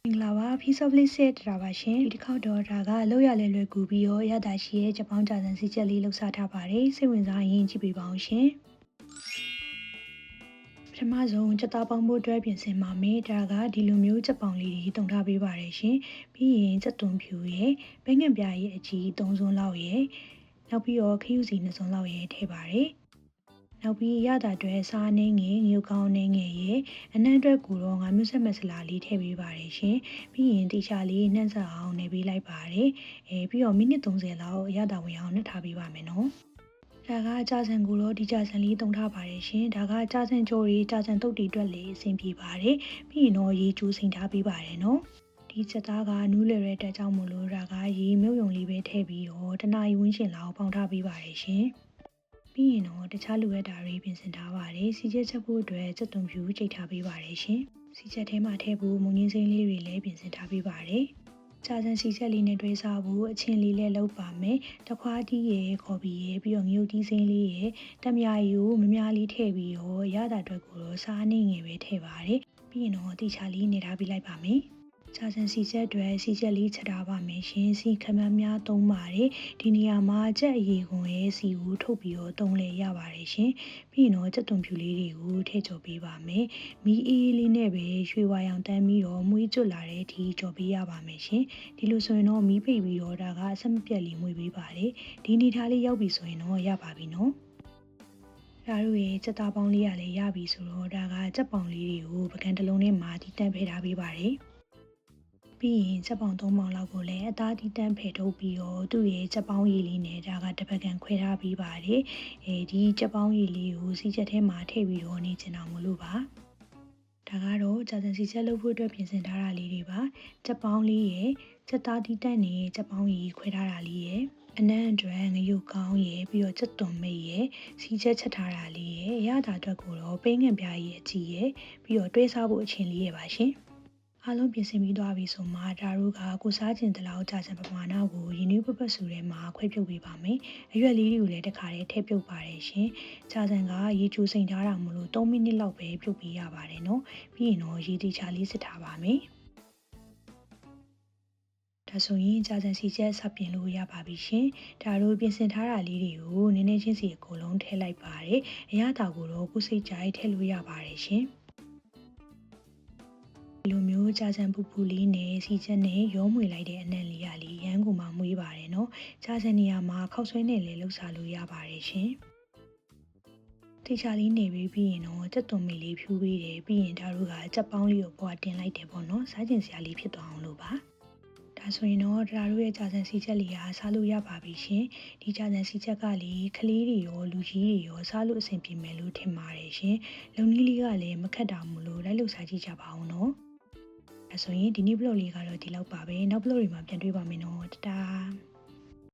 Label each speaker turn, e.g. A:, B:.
A: င်္ဂလာပါ Piece of List တရားပါရှင်ဒီတစ်ခေါက်တော့ဒါကလောက်ရလဲလွယ်ကူပြီးတော့ရတာရှိရဲ့ဂျပန်ဂျာဆန်စီချက်လေးလှုပ်ရှားထားပါတယ်စိတ်ဝင်စားရင်ကြည့်ပေးပါအောင်ရှင်ပထမဆုံးချက်သားပေါင်းဖို့အတွက်ပြင်ဆင်ပါမယ်ဒါကဒီလိုမျိုးချက်ပေါင်းလေးတွေတုံထားပေးပါတယ်ရှင်ပြီးရင်ချက်သွန်ဖြူရဲ့ပဲငင်ပြားရဲ့အကြီး3စွန်းလောက်ရဲ့နောက်ပြီးတော့ခရုစီ2စွန်းလောက်ရဲ့ထည့်ပါတယ်နောက်ပြီးရတာအတွက်စားနှင်းငယ်ငရုတ်ကောင်းနှင်းငယ်ရဲ့အနှံ့အတွက်ကိုတော့ငါမျိုးဆက်မဆလာလေးထည့်ပေးပါတယ်ရှင်ပြီးရင်တေချာလေးနှံ့ဆက်အောင်နေပေးလိုက်ပါတယ်ပြီးတော့မိနစ်30လောက်ရတာဝင်အောင်နှက်ထားပေးပါမယ်နော်ဒါကကြာဆန်ကိုတော့ဒီကြာဆန်လေးတုံထားပါတယ်ရှင်ဒါကကြာဆန်ကြော်ရီကြာဆန်တုတ်တီအတွက်လေးအဆင်ပြေပါတယ်ပြီးရင်တော့ရေကျူးစိန်ထားပေးပါတယ်နော်ဒီချက်သားကနူးလည်တဲ့တက်ကြောင့်မလို့ဒါကရေမြုပ်ယုံလေးပဲထည့်ပြီးတော့တနာရီဝန်းကျင်လောက်ပေါင်းထားပေးပါတယ်ရှင်ပြီးရင်တော့တခြားလိုအပ်တာတွေပြင်ဆင်ထားပါတယ်စီချက်ချက်ဖို့အတွက်ချက်သွန်ဖြူကြိတ်ထားပေးပါတယ်ရှင်စီချက်ထဲမှာထည့်ဖို့မုန်ငင်းစိမ်းလေးတွေလည်းပြင်ဆင်ထားပေးပါတယ်ကြာဆန်စီချက်လေးနဲ့တွဲစားဖို့အချင်းလေးလည်းလုပ်ပါမယ်တခွားတီးရဲ့ခေါ်ပြီးရဲ့ပြီးတော့ငရုတ်တီးစိမ်းလေးရဲ့တမယာရီကိုမများလေးထည့်ပြီးတော့ရတာအတွက်ကိုတော့စားနေငယ်ပဲထည့်ပါတယ်ပြီးရင်တော့တိချာလေးနေထားပေးလိုက်ပါမယ်ကြာဆန်စီချက်တွေစီချက်လေးချက်ထားပါမယ်ရှင်စီခမန်းများသုံးပါတယ်ဒီနေရာမှာချက်အရေခွန်ရဲ့စီကိုထုတ်ပြီးတော့သုံးလဲရပါတယ်ရှင်ပြီးရင်တော့ချက်သွန်ဖြူလေးတွေကိုထည့်ကြော်ပေးပါမယ်မီးအေးလေးနဲ့ပဲရွှေဝါရောင်တန်းပြီးတော့မွေးကျွတ်လာတဲ့အထိကြော်ပေးရပါမယ်ရှင်ဒီလိုဆိုရင်တော့မီးပိတ်ပြီးတော့ဒါကအဆက်မပြတ်လေးမွေးပေးပါတယ်ဒီနေထားလေးရောက်ပြီဆိုရင်တော့ရပါပြီနော်ဒါတို့ရဲ့ချက်သားပေါင်းလေးရလည်းရပြီဆိုတော့ဒါကချက်ပေါင်းလေးတွေကိုပကံတစ်လုံးထဲမှာတီးတန့်ဖယ်ထားပေးပါတယ်ပြီးရင်ချက်ပေါင်း3ပေါင်လောက်ကိုလည်းအသားတီးတန့်ဖယ်ထုတ်ပြီးတော့သူ့ရဲ့ချက်ပေါင်းရည်လေးနဲ့ဒါကတပတ်ကန်ခွဲထားပြီးပါတယ်ဒီချက်ပေါင်းရည်လေးကိုစီချက်ထဲမှာထည့်ပြီးတော့နေချင်တာမလို့ပါဒါကတော့ကြာဆန်စီချက်လုပ်ဖို့အတွက်ပြင်ဆင်ထားတာလေးတွေပါချက်ပေါင်းလေးရဲ့ချက်သားတီးတန့်နဲ့ချက်ပေါင်းရည်ခွဲထားတာလေးရဲ့အနံ့အတွက်ငရုတ်ကောင်းရဲ့ပြီးတော့ချက်သွန်မိတ်ရဲ့စီချက်ချက်ထားတာလေးရဲ့ရတာအတွက်ကိုတော့ပိန်းငံပြားရဲ့အကြီးရဲ့ပြီးတော့တွဲစားဖို့အချင်းလေးရဲ့ပါရှင်အားလုံးပြင်ဆင်ပြီးသွားပြီဆိုမှဒါတို့ကကိုစားကျင်တလောက်ကြာဆန်ပမာဏကိုရင်းနှီးပပတ်စုထဲမှာခွဲပြုတ်ပေးပါမယ်။အရွက်လေးတွေကိုလည်းတစ်ခါတည်းထည့်ပြုတ်ပါတယ်ရှင်။ကြာဆန်ကရေချိုးစိန်ထားတာမလို့3မိနစ်လောက်ပဲပြုတ်ပေးရပါတယ်နော်။ပြီးရင်တော့ရေတိချာလေးစစ်ထားပါမယ်။ဒါဆိုရင်ကြာဆန်စီချက်စပြင်လို့ရပါပြီရှင်။ဒါတို့ပြင်ဆင်ထားတာလေးတွေကိုနည်းနည်းချင်းစီအကုန်လုံးထည့်လိုက်ပါတယ်။အရသာကိုတော့ကိုစိတ်ကြိုက်ထည့်လို့ရပါတယ်ရှင်။ဒီလိုမျိုးကြာဆန်ပူပူလေးနဲ့စီချက်နဲ့ရောမွေလိုက်တဲ့အနံ့လေးရလေးရမ်းကိုမှမွေးပါတယ်နော်ကြာဆန်နေရာမှာခောက်ဆွဲနဲ့လည်းလှုပ်ရှားလို့ရပါတယ်ရှင်တေချာလေးနေပြီးရင်တော့ချက်သွန်မိတ်လေးဖြူပေးတယ်ပြီးရင်ဒါတို့ကချက်ပေါင်းလေးကိုပွားတင်လိုက်တယ်ပေါ့နော်စားကျင်စရာလေးဖြစ်သွားအောင်လို့ပါဒါဆိုရင်တော့ဒါတို့ရဲ့ကြာဆန်စီချက်လေးဟာစားလို့ရပါပြီရှင်ဒီကြာဆန်စီချက်ကလေးကလေးတွေရောလူကြီးတွေရောစားလို့အဆင်ပြေမယ်လို့ထင်ပါတယ်ရှင်လုံနည်းလေးကလည်းမခက်တာမို့လို့လိုက်လို့စားကြည့်ကြပါအောင်နော်အဲဆိုရင်ဒီနေ့ vlog လေးကတော့ဒီလောက်ပါပဲနောက် vlog တွေမှာပြန်တွေ့ပါမယ်နော်တတား